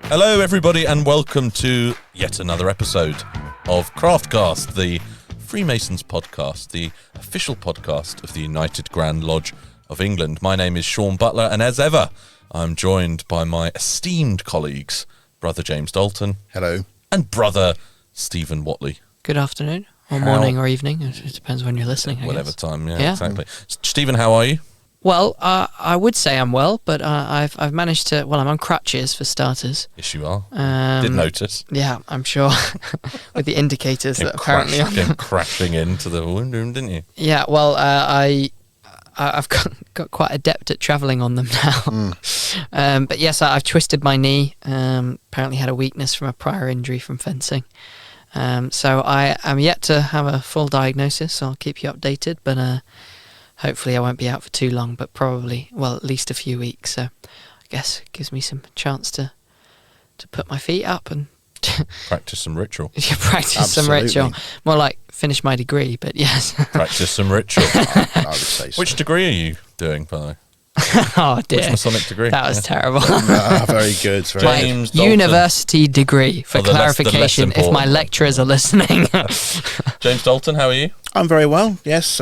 Hello, everybody, and welcome to yet another episode of Craftcast, the Freemasons podcast, the official podcast of the United Grand Lodge of England. My name is Shaun Butler, and as ever, I'm joined by my esteemed colleagues, Brother James Dalton. Hello. And Brother Stephen Watley. Good afternoon, or morning, or evening. It depends when you're listening, I Whatever guess. time, yeah, exactly. Stephen, how are you? Well, I would say I'm well, but I've managed to. Well, I'm on crutches for starters. Yes, you are. Did notice. Yeah, I'm sure. With the indicators that apparently came crashing into the window, didn't you? Yeah. Well, I've got quite adept at travelling on them now. But yes, I've twisted my knee. Apparently had a weakness from a prior injury from fencing. So I am yet to have a full diagnosis. So I'll keep you updated, but. Hopefully I won't be out for too long, but probably, well, at least a few weeks. So I guess it gives me some chance to put my feet up and... practice some ritual. Practice some ritual. More like finish my degree, but yes. Practice some ritual. I would say so. Which degree are you doing, by the way? Oh dear. Which Masonic degree? That was terrible. Very good. Very James good. University degree, for clarification, if my lecturers are listening. James Dalton, how are you? I'm very well, yes.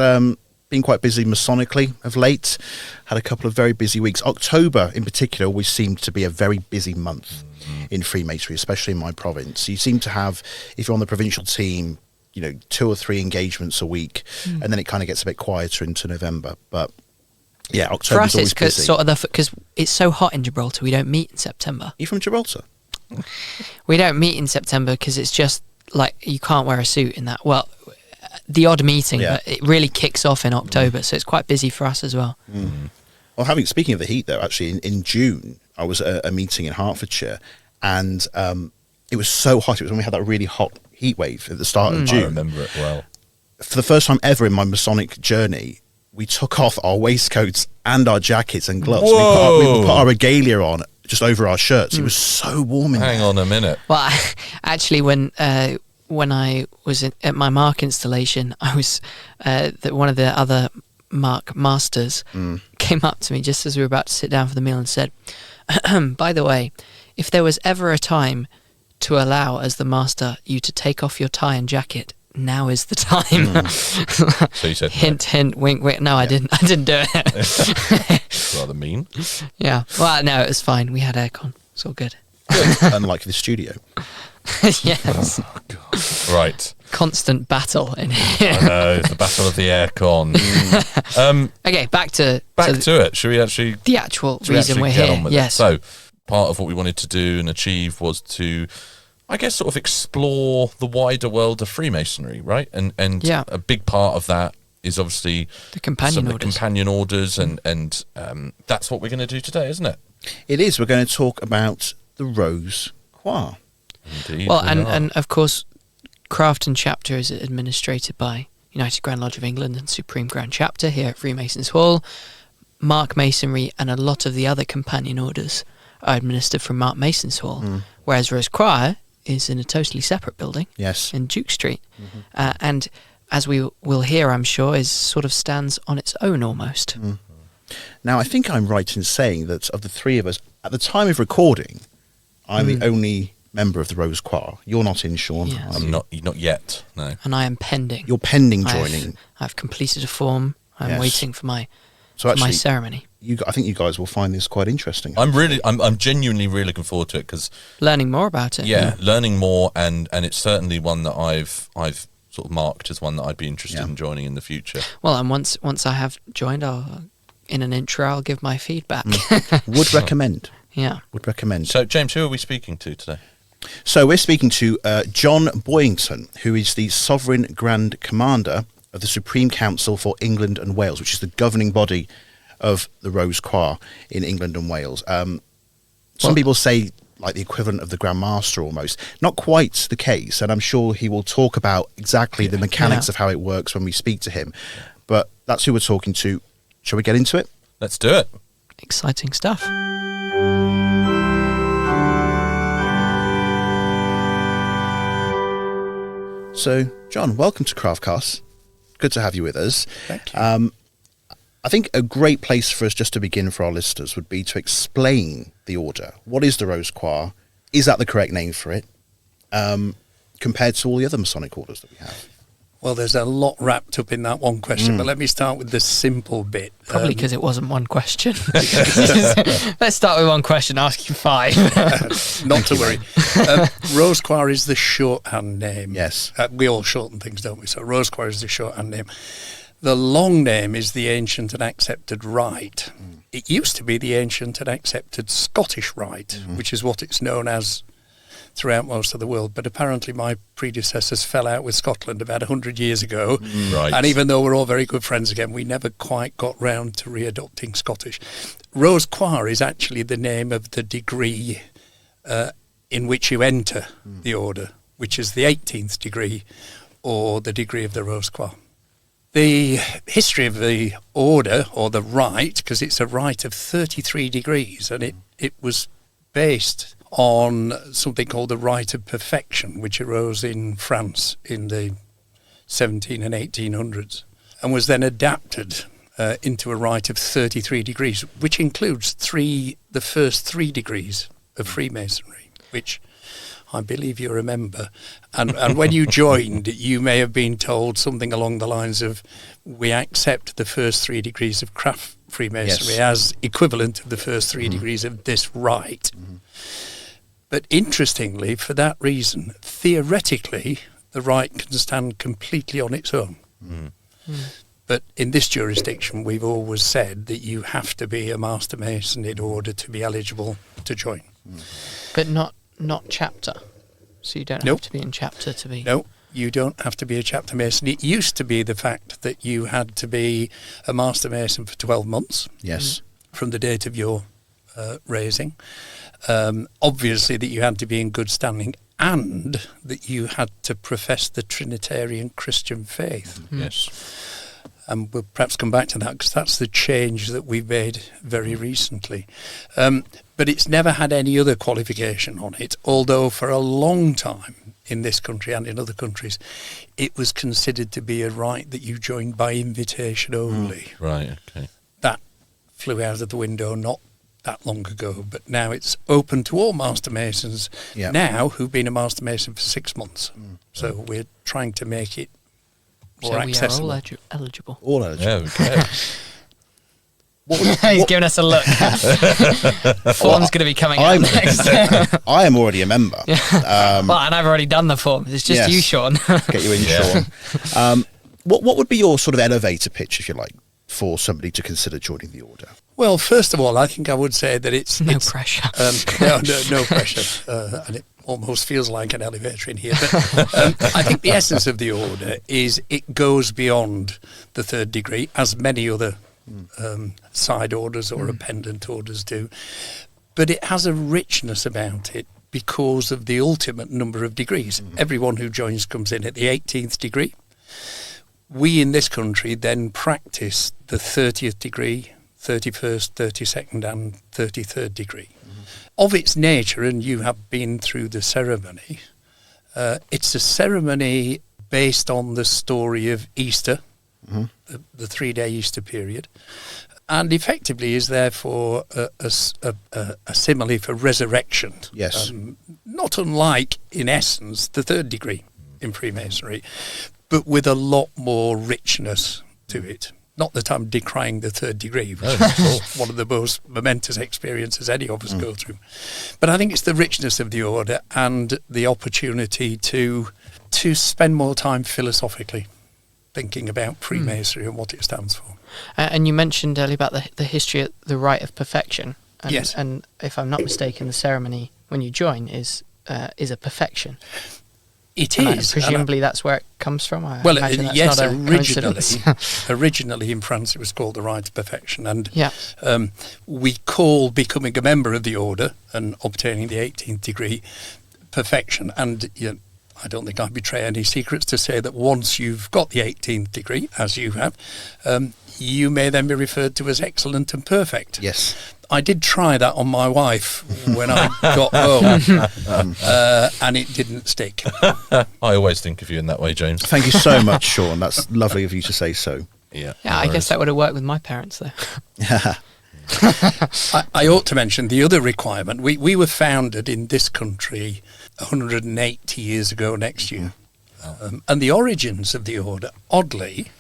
Been quite busy Masonically of late. Had a couple of very busy weeks. October in particular always seemed to be a very busy month in Freemasonry, especially in my province. You seem to have, if you're on the provincial team, 2 or 3 engagements a week, and then it kind of gets a bit quieter into November. But yeah, October's always busy. For us, it's because it's so hot in Gibraltar, we don't meet in September. Are you from Gibraltar? We don't meet in September because it's just like you can't wear a suit in that. Well, the odd meeting, but it really kicks off in October, so it's quite busy for us as well. Well, speaking of the heat, though, actually in June I was at a meeting in Hertfordshire, and it was so hot. It was when we had that really hot heat wave at the start of June. I remember it well. For the first time ever in my Masonic journey, we took off our waistcoats and our jackets and gloves. We put our regalia on just over our shirts. It was so warm in there. Hang on a minute. Well, actually, when I was at my mark installation, I was one of the other mark masters came up to me just as we were about to sit down for the meal and said, by the way, if there was ever a time to allow, as the master, you to take off your tie and jacket, now is the time. So you said hint, hint, wink, wink. No, I didn't do it. Rather mean. Yeah. Well, no, it was fine. We had aircon. It's all good. Unlike the studio. Yes. Oh, God. Right. Constant battle in here. I know, it's the battle of the aircon. Okay, back to it. Should we actually... The actual reason we're get here. on with Yes. it? So, part of what we wanted to do and achieve was to, I guess, sort of explore the wider world of Freemasonry, right? And a big part of that is obviously the companion orders. The companion orders, and that's what we're going to do today, isn't it? It is. We're going to talk about the Rose Croix. Indeed. Well, and of course, Crafton Chapter is administrated by United Grand Lodge of England and Supreme Grand Chapter here at Freemasons Hall. Mark Masonry and a lot of the other companion orders are administered from Mark Mason's Hall, whereas Rose Croix is in a totally separate building in Duke Street. And as we will hear, I'm sure, is sort of stands on its own almost. Now, I think I'm right in saying that of the three of us, at the time of recording, I'm the only member of the Rose Croix. You're not in, Shaun. Yes. I'm not yet, no. And I am pending. You're pending joining. I've completed a form. I'm waiting for my my ceremony. I think you guys will find this quite interesting. I'm genuinely really looking forward to it because learning more about it. Yeah, learning more, and it's certainly one that I've sort of marked as one that I'd be interested in joining in the future. Well, and once I have joined, in an intro, I'll give my feedback. Would recommend. Yeah, would recommend. So, James, who are we speaking to today? So we're speaking to John Boyington, who is the Sovereign Grand Commander of the Supreme Council for England and Wales, which is the governing body of the Rose Croix in England and Wales. Some people say like the equivalent of the Grand Master almost. Not quite the case, and I'm sure he will talk about exactly the mechanics of how it works when we speak to him. But that's who we're talking to. Shall we get into it? Let's do it. Exciting stuff. So, John, welcome to Craftcast. Good to have you with us. Thank you. I think a great place for us just to begin for our listeners would be to explain the order. What is the Rose Croix? is that the correct name for it, compared to all the other Masonic orders that we have? Well, there's a lot wrapped up in that one question, but let me start with the simple bit. Probably because it wasn't one question. Let's start with one question, ask you 5. Not to worry. Rose Croix is the shorthand name. Yes. We all shorten things, don't we? So Rose Croix is the shorthand name. The long name is the ancient and accepted rite. It used to be the ancient and accepted Scottish rite, which is what it's known as throughout most of the world, but apparently my predecessors fell out with Scotland about 100 years ago, Right. and even though we're all very good friends again, we never quite got round to readopting Scottish. Rose Croix is actually the name of the degree in which you enter the order, which is the 18th degree, or the degree of the Rose Croix. The history of the order, or the rite, because it's a rite of 33 degrees, and it was based on something called the Rite of Perfection, which arose in France in the 17 and 1800s, and was then adapted into a rite of 33 degrees, which includes the first 3 degrees of Freemasonry, which I believe you remember. And when you joined, you may have been told something along the lines of, we accept the first 3 degrees of craft Freemasonry as equivalent to the first 3 degrees of this rite. But interestingly, for that reason, theoretically, the rite can stand completely on its own. But in this jurisdiction, we've always said that you have to be a Master Mason in order to be eligible to join. But not chapter. So you don't have to be in chapter to be... No, you don't have to be a chapter Mason. It used to be the fact that you had to be a Master Mason for 12 months. Yes. From the date of your raising. Obviously that you had to be in good standing, and that you had to profess the Trinitarian Christian faith. Yes. And we'll perhaps come back to that, because that's the change that we've made very recently. But it's never had any other qualification on it, although for a long time in this country and in other countries, it was considered to be a rite that you joined by invitation only. Right, okay. That flew out of the window not that long ago, but now it's open to all Master Masons now who've been a Master Mason for 6 months. So we're trying to make it more accessible. We are all eligible. All eligible. There we go. He's giving us a look. Form's going to be coming out next. I am already a member. Well, and I've already done the form. It's just you, Shaun. Get you in, Shaun. What would be your sort of elevator pitch, if you like, for somebody to consider joining the order? Well, first of all, I think I would say that it's no pressure. No pressure, and it almost feels like an elevator in here. But I think the essence of the order is it goes beyond the 3rd degree, as many other side orders or appendant orders do. But it has a richness about it because of the ultimate number of degrees. Everyone who joins comes in at the 18th degree. We in this country then practice the 30th degree, 31st, 32nd and 33rd degree. Of its nature, and you have been through the ceremony, it's a ceremony based on the story of Easter, the 3-day Easter period, and effectively is therefore a simile for resurrection. Yes. Not unlike, in essence, the 3rd degree in Freemasonry, but with a lot more richness to it. Not that I'm decrying the 3rd degree, which is one of the most momentous experiences any of us go through. But I think it's the richness of the order and the opportunity to spend more time philosophically thinking about Freemasonry and what it stands for. And you mentioned earlier about the history of the Rite of Perfection. And, yes. And if I'm not mistaken, the ceremony when you join is a perfection. It and is. Presumably that's where it comes from. Well, that's yes, not a originally in France it was called the Rite of Perfection, and yeah. We call becoming a member of the order and obtaining the 18th degree perfection. And I don't think I betray any secrets to say that once you've got the 18th degree, as you have, you may then be referred to as excellent and perfect. Yes. I did try that on my wife when I got home, and it didn't stick. I always think of you in that way, James. Thank you so much, Shaun. That's lovely of you to say so. Yeah, I guess that would have worked with my parents, though. I ought to mention the other requirement. We were founded in this country 180 years ago next year. And the origins of the order, oddly,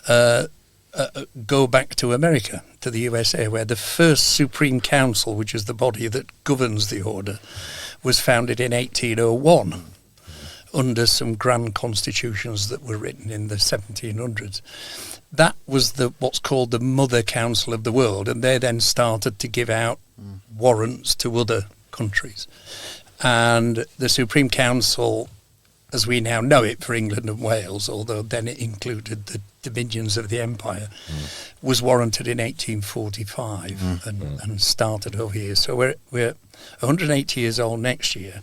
go back to America, to the USA, where the first Supreme Council, which is the body that governs the order, was founded in 1801 under some grand constitutions that were written in the 1700s. That was what's called the Mother Council of the World, and they then started to give out warrants to other countries. And the Supreme Council, as we now know it for England and Wales, although then it included the dominions of the empire, was warranted in 1845 and started over here. So we're 180 years old next year.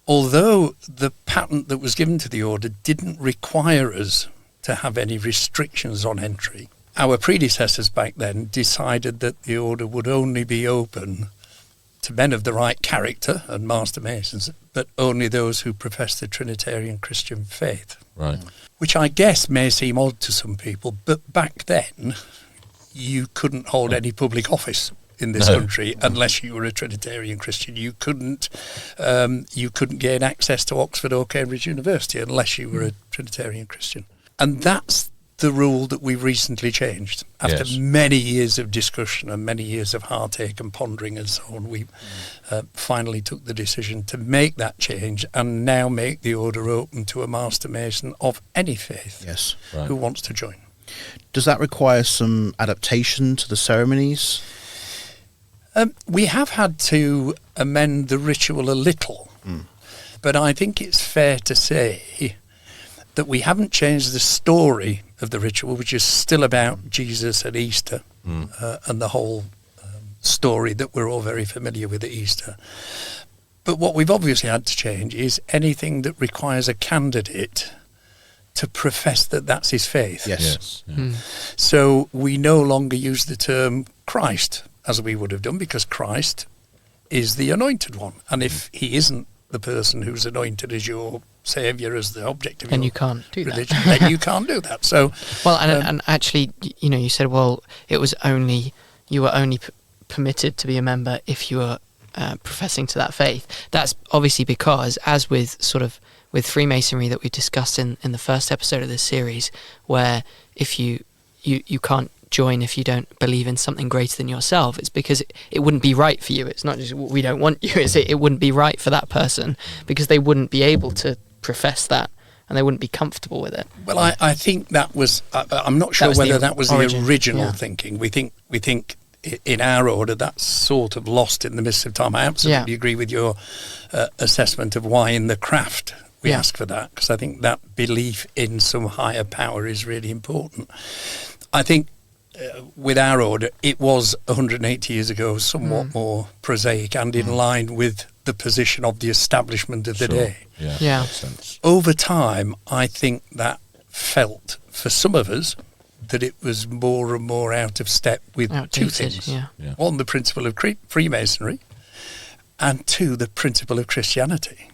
Although the patent that was given to the order didn't require us to have any restrictions on entry, our predecessors back then decided that the order would only be open to men of the right character and master masons, but only those who profess the Trinitarian Christian faith. Right. Which I guess may seem odd to some people, but back then you couldn't hold any public office in this country unless you were a Trinitarian Christian. You couldn't gain access to Oxford or Cambridge University unless you were a Trinitarian Christian. And that's the rule that we recently changed. After many years of discussion and many years of heartache and pondering and so on, we finally took the decision to make that change and now make the order open to a Master Mason of any faith who wants to join. Does that require some adaptation to the ceremonies? We have had to amend the ritual a little, but I think it's fair to say that we haven't changed the story of the ritual, which is still about Jesus at Easter and the whole story that we're all very familiar with at Easter. But what we've obviously had to change is anything that requires a candidate to profess that that's his faith. Yes. So we no longer use the term Christ as we would have done, because Christ is the anointed one. And if he isn't the person who's anointed as your saviour, as the object of and your you can't do religion, then you can't do that. So, well, and actually, you know, you said, well, you were only permitted to be a member if you were professing to that faith. That's obviously because, as with Freemasonry that we discussed in the first episode of this series, where if you can't join if you don't believe in something greater than yourself, it's because it wouldn't be right for you. It's not just we don't want you, it wouldn't be right for that person because they wouldn't be able to profess that and they wouldn't be comfortable with it. Well, I think that was I'm not sure whether that was the original thinking. We think in our order that's sort of lost in the midst of time. I absolutely agree with your assessment of why in the craft we ask for that, because I think that belief in some higher power is really important. I think with our order, it was 180 years ago somewhat more prosaic and in line with the position of the establishment of the day. Yeah. Makes sense. Over time, I think that felt, for some of us, that it was more and more out of step with two things. Yeah. One, the principle of Freemasonry, and two, the principle of Christianity,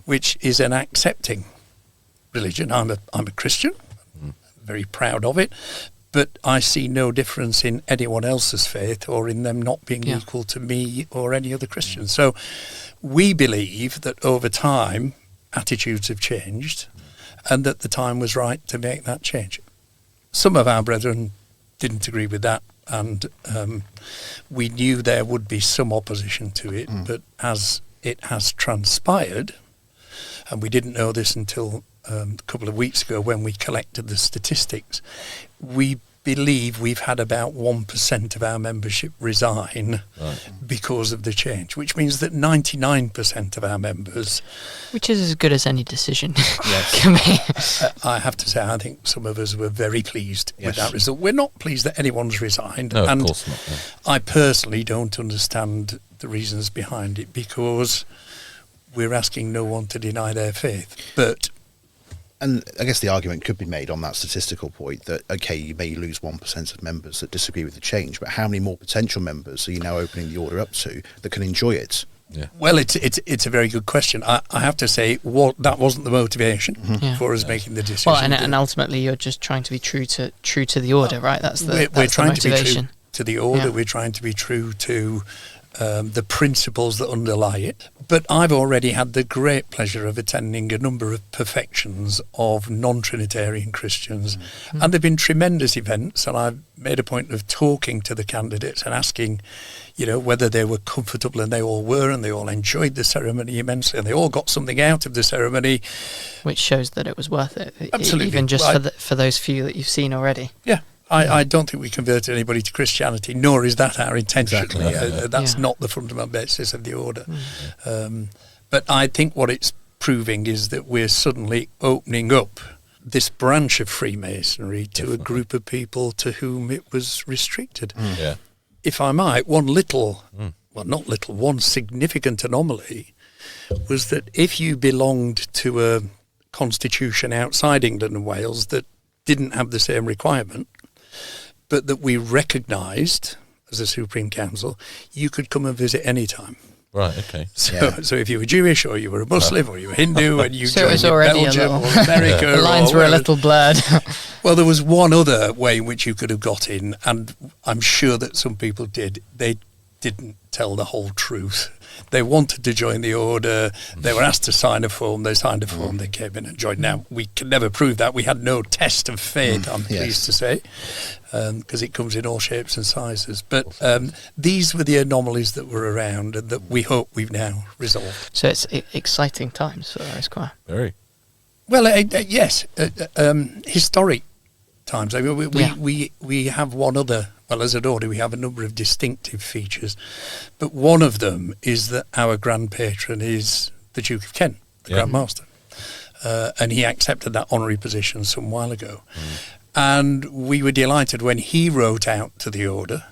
which is an accepting religion. I'm a Christian, very proud of it, but I see no difference in anyone else's faith or in them not being equal to me or any other Christian. So we believe that over time attitudes have changed and that the time was right to make that change. Some of our brethren didn't agree with that, and we knew there would be some opposition to it, but as it has transpired, and we didn't know this until a couple of weeks ago when we collected the statistics, we believe we've had about 1% of our membership resign because of the change, which means that 99% of our members... Which is as good as any decision can be. I have to say, I think some of us were very pleased with that result. We're not pleased that anyone's resigned. No, and of course not. No. I personally don't understand the reasons behind it, because we're asking no one to deny their faith. But... And I guess the argument could be made on that statistical point that, okay, you may lose 1% of members that disagree with the change, but how many more potential members are you now opening the order up to that can enjoy it? Yeah. Well, it's a very good question. I have to say, that wasn't the motivation for us making the decision. Well, and ultimately, you're just trying to be true to the order, right? That's the we're trying motivation. to be to the order. Yeah. We're trying to be true to the principles that underlie it. But I've already had the great pleasure of attending a number of perfections of non-Trinitarian Christians. And they've been tremendous events, and I've made a point of talking to the candidates and asking, whether they were comfortable, and they all were, and they all enjoyed the ceremony immensely, and they all got something out of the ceremony. Which shows that it was worth it. Absolutely. Even just for those few that you've seen already. Yeah. I don't think we converted anybody to Christianity, nor is that our intention. Exactly. That's not the fundamental basis of the order. But I think what it's proving is that we're suddenly opening up this branch of Freemasonry to a group of people to whom it was restricted. Yeah. If I might, one significant anomaly was that if you belonged to a constitution outside England and Wales that didn't have the same requirement, but that we recognised as a Supreme Council, you could come and visit any time. Right, okay. So if you were Jewish or you were a Muslim or you were Hindu and you So it was joined already Belgium a or little, America, the lines or were a wherever. little blurred. Well, there was one other way in which you could have got in, and I'm sure that some people did. They didn't tell the whole truth. They wanted to join the order. They were asked to sign a form. They signed a form. They came in and joined. Now, we can never prove that. We had no test of faith, I'm pleased to say, because it comes in all shapes and sizes. But these were the anomalies that were around and that we hope we've now resolved. So it's exciting times for Rose Croix. Very. Well, yes, historic times. I mean, we have one other. Well, as an order, we have a number of distinctive features, but one of them is that our grand patron is the Duke of Kent, the Grand Master, and he accepted that honorary position some while ago. And we were delighted when he wrote out to the order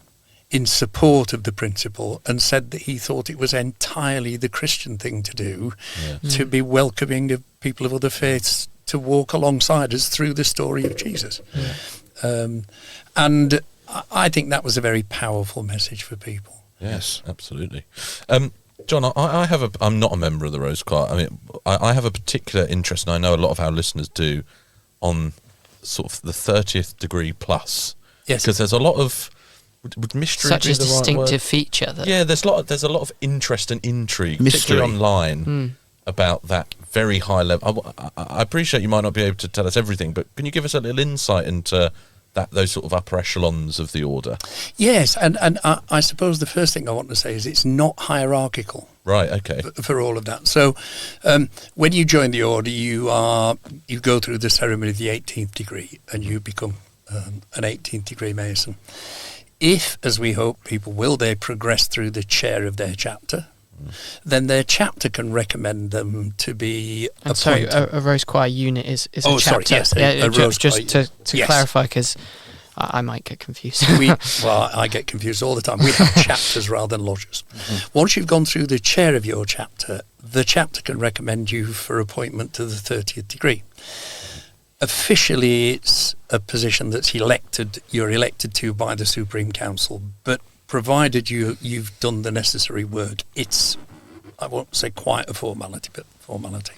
in support of the principle and said that he thought it was entirely the Christian thing to do, to be welcoming of people of other faiths to walk alongside us through the story of Jesus. And I think that was a very powerful message for people. Yes, absolutely. John, I'm not a member of the Rose Croix. I mean, I have a particular interest, and I know a lot of our listeners do, on sort of the 30th degree plus. Yes. Because there's a lot of, would mystery Such be a the right distinctive word? feature. That There's a lot of interest and intrigue, Mystery. particularly online, about that very high level. I appreciate you might not be able to tell us everything, but can you give us a little insight into those sort of upper echelons of the order? Yes, and I suppose the first thing I want to say is it's not hierarchical. Right, okay. For all of that. So when you join the order, you go through the ceremony of the 18th degree and you become an 18th degree Mason. If, as we hope people will, they progress through the chair of their chapter, then their chapter can recommend them to be appointed. sorry, a Rose Croix unit is a chapter. Sorry, yes, a Rose just Croix to yes. clarify, because I might get confused. Well, I get confused all the time. We have chapters rather than lodges. Once you've gone through the chair of your chapter, the chapter can recommend you for appointment to the 30th degree. Officially, it's a position that's you're elected to by the Supreme Council, but provided you've done the necessary work, it's, I won't say quite a formality, but formality.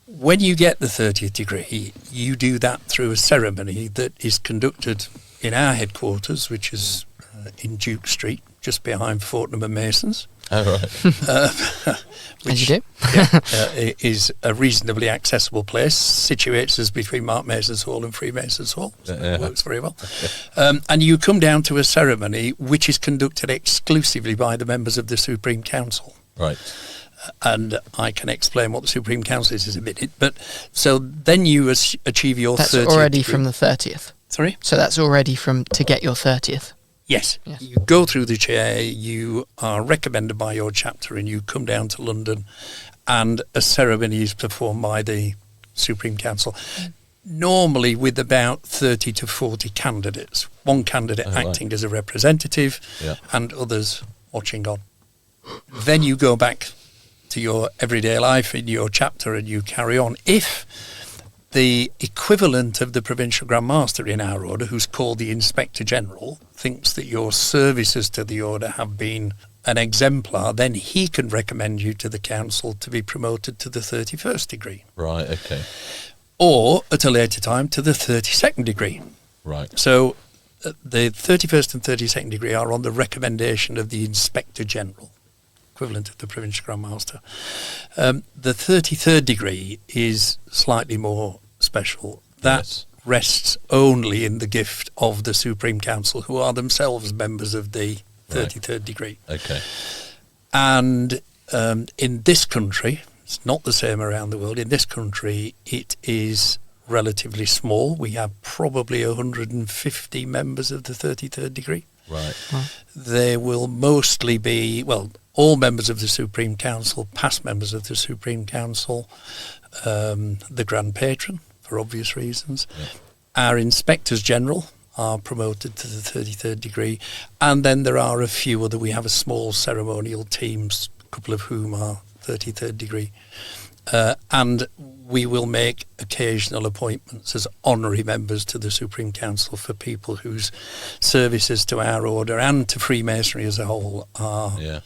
When you get the 30th degree, you do that through a ceremony that is conducted in our headquarters, which is in Duke Street, just behind Fortnum and Masons. Oh, right. As you do. Is a reasonably accessible place, situates us between Mark Mason's Hall and Freemasons Hall, so it works very well. And you come down to a ceremony which is conducted exclusively by the members of the Supreme Council. Right. And I can explain what the Supreme Council is in a minute. But so then you achieve your 30th. That's already degree. from the 30th. Sorry? So that's already to get your 30th. Yes. You go through the chair, you are recommended by your chapter, and you come down to London, and a ceremony is performed by the Supreme Council, normally with about 30 to 40 candidates, one candidate acting as a representative and others watching on. Then you go back to your everyday life in your chapter and you carry on. If the equivalent of the Provincial Grand Master in our order, who's called the Inspector General, thinks that your services to the order have been an exemplar, then he can recommend you to the council to be promoted to the 31st degree. Right, okay. Or, at a later time, to the 32nd degree. Right. So the 31st and 32nd degree are on the recommendation of the Inspector General, equivalent of the Provincial Grand Master. The 33rd degree is slightly more special. That rests only in the gift of the Supreme Council, who are themselves members of the 33rd degree. Okay. And in this country, it's not the same around the world. In this country, it is relatively small. We have probably 150 members of the 33rd degree. Right. They will mostly be, well, all members of the Supreme Council, past members of the Supreme Council, the Grand Patron, for obvious reasons. Yeah. Our Inspectors General are promoted to the 33rd degree. And then there are a few other, we have a small ceremonial team, a couple of whom are 33rd degree. And we will make occasional appointments as honorary members to the Supreme Council for people whose services to our order and to Freemasonry as a whole are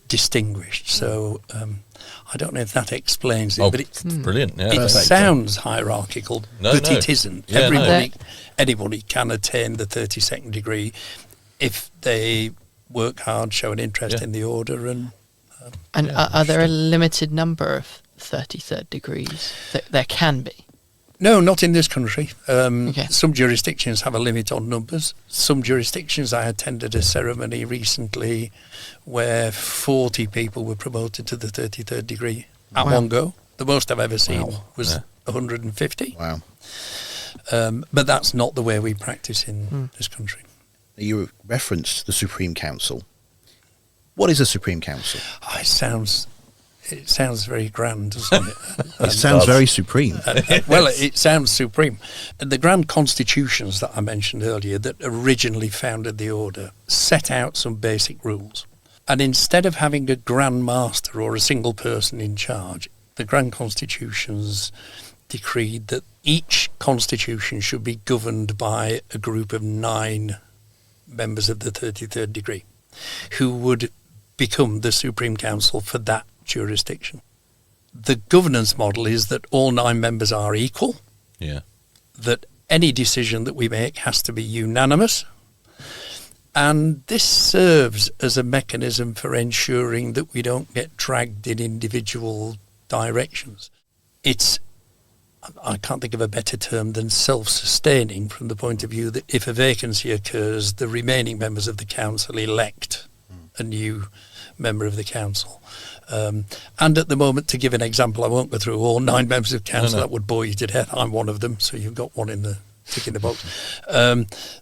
distinguished. So I don't know if that explains it, but it's brilliant. Yeah, it sounds hierarchical, but it isn't. Yeah, Anybody can attain the 32nd degree if they work hard, show an interest in the order. And are there a limited number of 33rd degrees? There can be. No, not in this country. Okay. Some jurisdictions have a limit on numbers. Some jurisdictions, I attended a ceremony recently where 40 people were promoted to the 33rd degree at one go. The most I've ever seen was 150. Wow. But that's not the way we practice in this country. You referenced the Supreme Council. What is a Supreme Council? It sounds very grand, doesn't it? It sounds very supreme. Well, it sounds supreme. The grand constitutions that I mentioned earlier that originally founded the order set out some basic rules. And instead of having a Grand Master or a single person in charge, the grand constitutions decreed that each constitution should be governed by a group of 9 members of the 33rd degree who would become the Supreme Council for that jurisdiction. The governance model is that all 9 members are equal, that any decision that we make has to be unanimous, and this serves as a mechanism for ensuring that we don't get dragged in individual directions. I can't think of a better term than self-sustaining from the point of view that if a vacancy occurs, the remaining members of the council elect a new member of the council. And at the moment, to give an example, I won't go through all 9 members of council, that would bore you to death. I'm one of them, so you've got one in the tick in the box.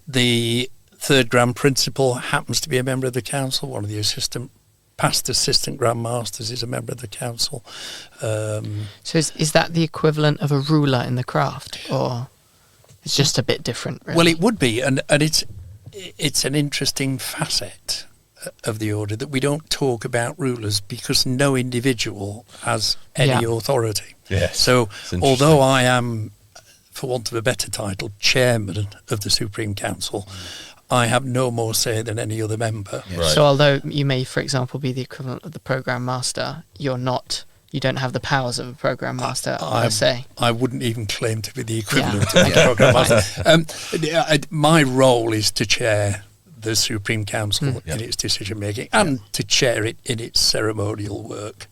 The third Grand Principal happens to be a member of the council. One of the past assistant Grand Masters is a member of the council. So is that the equivalent of a ruler in the craft, or it's just a bit different? Really? Well, it would be, and it's an interesting facet of the order that we don't talk about rulers because no individual has any authority. Yes. So although I am, for want of a better title, chairman of the Supreme Council, I have no more say than any other member. Yes. Right. So although you may, for example, be the equivalent of the Programme Master, you don't have the powers of a Programme Master, per se. I wouldn't even claim to be the equivalent of the Programme Master. My role is to chair the Supreme Council in its decision making and to chair it in its ceremonial work.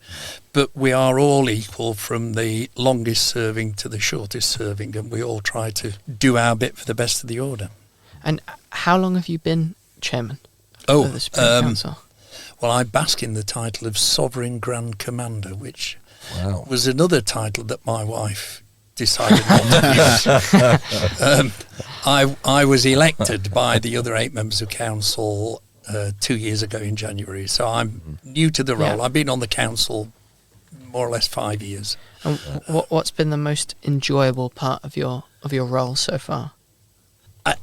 But we are all equal from the longest serving to the shortest serving, and we all try to do our bit for the best of the order. And how long have you been chairman of the Supreme Council? Well, I bask in the title of Sovereign Grand Commander, which was another title that my wife decided not to use. I was elected by the other 8 members of council 2 years ago in January, so I'm new to the role. I've been on the council more or less 5 years. And what's been the most enjoyable part of your role so far?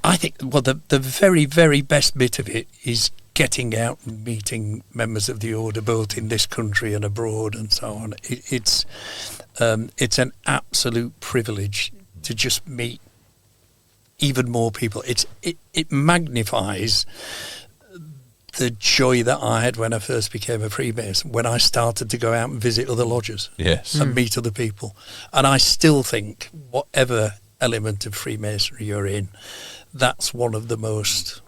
I think, well, the very, very best bit of it is getting out and meeting members of the order, both in this country and abroad and so on. It's an absolute privilege to just meet even more people. It magnifies the joy that I had when I first became a Freemason, when I started to go out and visit other lodges and meet other people. And I still think, whatever element of Freemasonry you're in, that's one of the most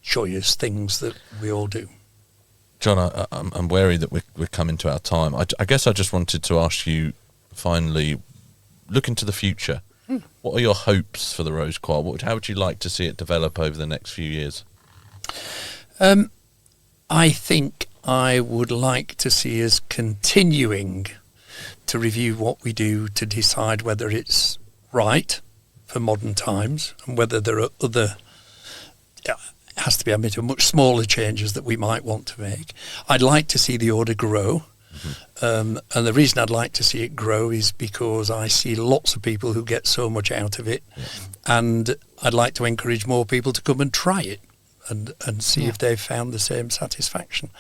joyous things that we all do. John, I'm wary that we're coming to our time. I guess I just wanted to ask you, finally, look into the future. What are your hopes for the Rose Croix? How would you like to see it develop over the next few years? I think I would like to see us continuing to review what we do to decide whether it's right for modern times and whether there are other, it has to be admitted, much smaller changes that we might want to make. I'd like to see the order grow. And the reason I'd like to see it grow is because I see lots of people who get so much out of it, and I'd like to encourage more people to come and try it and see if they've found the same satisfaction.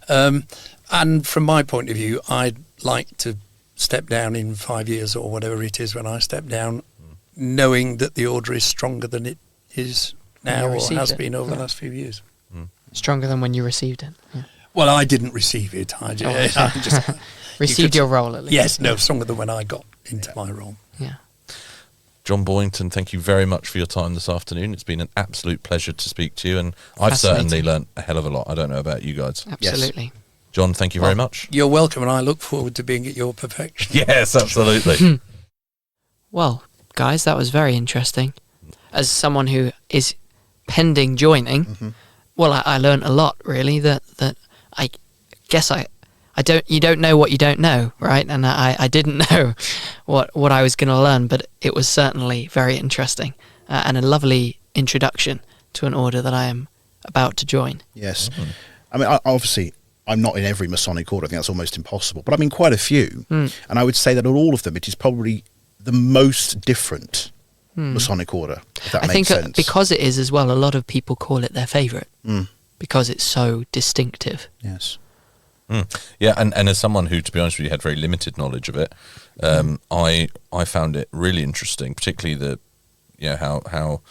And from my point of view, I'd like to step down in 5 years or whatever it is when I step down, knowing that the order is stronger than it is now or has been over the last few years. Stronger than when you received it. Yeah. Well, I didn't receive it. I just Received your role at least. Yes, no, stronger than when I got into my role. Yeah. John Boyington, thank you very much for your time this afternoon. It's been an absolute pleasure to speak to you, and I've certainly learnt a hell of a lot. I don't know about you guys. Absolutely. Yes. John, thank you very much. You're welcome, and I look forward to being at your perfection. Yes, absolutely. Well, guys, that was very interesting. As someone who is pending joining, well, I learned a lot, really, that I guess you don't know what you don't know, right? And I didn't know what I was going to learn, but it was certainly very interesting and a lovely introduction to an order that I am about to join. Yes. I mean, obviously, I'm not in every Masonic order. I think that's almost impossible. But I'm in quite a few. And I would say that on all of them, it is probably the most different Masonic order, if that makes sense. Because it is as well, a lot of people call it their favourite because it's so distinctive. Yes. Yeah, and as someone who, to be honest with you, had very limited knowledge of it, I found it really interesting, particularly how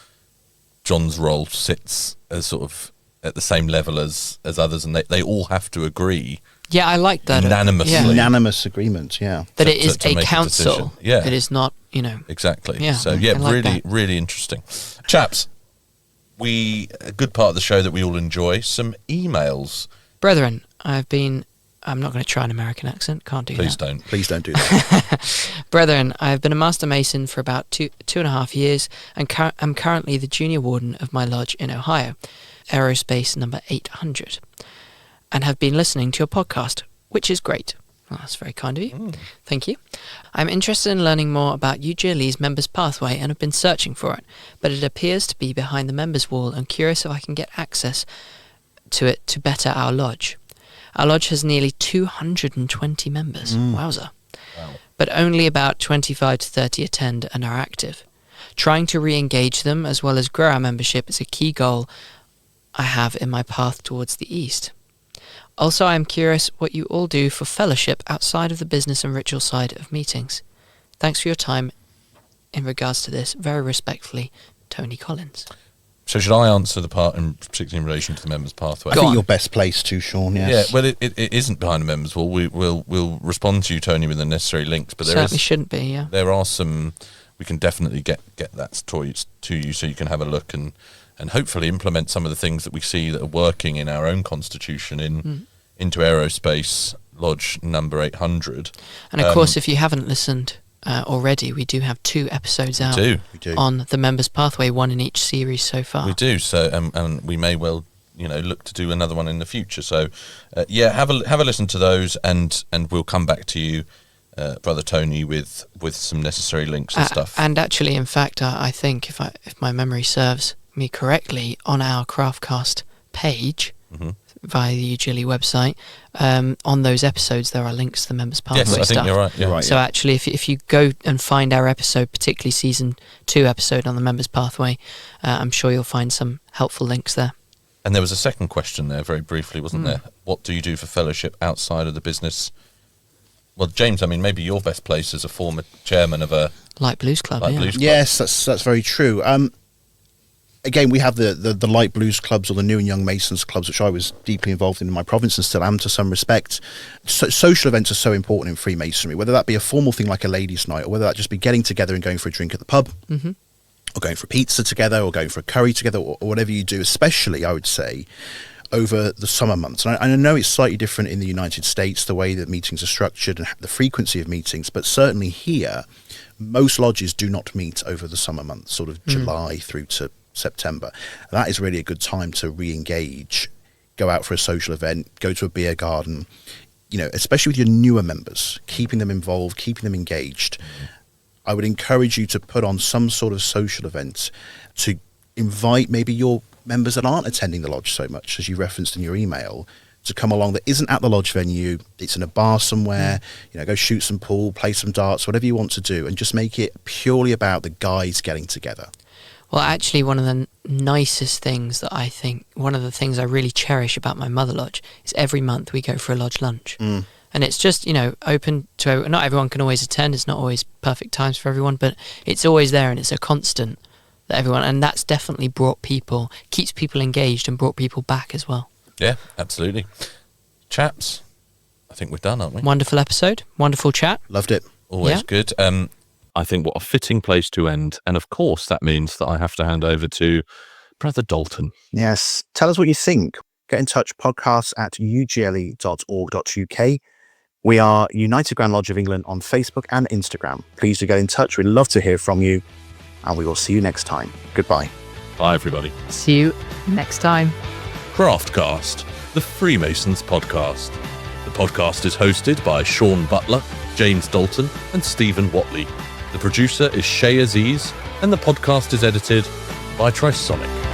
John's role sits as sort of at the same level as others, and they all have to agree. Yeah, I like that. Unanimously. Unanimous agreement, yeah. That it is a council. Yeah. It is not, Exactly. Yeah, so, yeah, like really, that. really interesting. Chaps, a good part of the show that we all enjoy, some emails. Brethren, I'm not going to try an American accent, can't do Please that. don't. Please don't do that. Brethren, I have been a Master Mason for about 2.5 years and am currently the Junior Warden of my lodge in Ohio, Aerospace number 800, and have been listening to your podcast, which is great. Well, that's very kind of you. Thank you. I'm interested in learning more about UGLE's Members Pathway and have been searching for it, but it appears to be behind the members wall and curious if I can get access to it to better our lodge. Our lodge has nearly 220 members. Wowza. Wow. But only about 25 to 30 attend and are active. Trying to re-engage them as well as grow our membership is a key goal I have in my path towards the east. Also, I am curious what you all do for fellowship outside of the business and ritual side of meetings. Thanks for your time in regards to this. Very respectfully, Tony Collins. So should I answer the part, particularly in relation to the Members Pathway? I think you're best placed to, Shaun, yes. Yeah, well, it isn't behind the members wall. We'll respond to you, Tony, with the necessary links. But Certainly shouldn't be, yeah. There are some, we can definitely get that to you so you can have a look and hopefully implement some of the things that we see that are working in our own constitution into Aerospace Lodge number 800. And of course, if you haven't listened already, we do have 2 episodes out we do. on the Members Pathway, 1 in each series so far. We do, so and we may well look to do another one in the future. So have a listen to those, and we'll come back to you, Brother Tony, with some necessary links and stuff. And actually, in fact, I think if my memory serves me correctly, on our Craftcast page via the UGLE website, on those episodes there are links to the Members Pathway stuff. Yes, I think you're right. Yeah. So actually, if you go and find our episode, particularly season 2 episode on the Members Pathway, I'm sure you'll find some helpful links there. And there was a second question there, very briefly, wasn't there? What do you do for fellowship outside of the business? Well, James, I mean, maybe you're best placed as a former chairman of a Light Blues Club. Yes, that's very true. Again, we have the Light Blues clubs or the New and Young Masons clubs, which I was deeply involved in my province and still am to some respect. Social events are so important in Freemasonry, whether that be a formal thing like a ladies' night or whether that just be getting together and going for a drink at the pub. or going for a pizza together, or going for a curry together, or whatever you do, especially, I would say, over the summer months. And I know it's slightly different in the United States, the way that meetings are structured and the frequency of meetings, but certainly here, most lodges do not meet over the summer months, sort of July through to September. And that is really a good time to re-engage, go out for a social event, go to a beer garden, especially with your newer members, keeping them involved, keeping them engaged. I would encourage you to put on some sort of social event to invite maybe your members that aren't attending the lodge so much, as you referenced in your email, to come along that isn't at the lodge venue. It's in a bar somewhere, go shoot some pool, play some darts, whatever you want to do, and just make it purely about the guys getting together. Well, actually, one of the nicest things that I think, one of the things I really cherish about my mother lodge is every month we go for a lodge lunch. And it's just, open to, not everyone can always attend. It's not always perfect times for everyone, but it's always there, and it's a constant that everyone, and that's definitely keeps people engaged and brought people back as well. Yeah, absolutely. Chaps, I think we're done, aren't we? Wonderful episode. Wonderful chat. Loved it. Always good. I think what a fitting place to end. And of course, that means that I have to hand over to Brother Dalton. Yes. Tell us what you think. Get in touch, podcasts@ugle.org.uk. We are United Grand Lodge of England on Facebook and Instagram. Please do get in touch. We'd love to hear from you. And we will see you next time. Goodbye. Bye, everybody. See you next time. Craftcast, the Freemasons podcast. The podcast is hosted by Shaun Butler, James Dalton, and Stephen Watley. The producer is Shay Aziz, and the podcast is edited by Trisonic.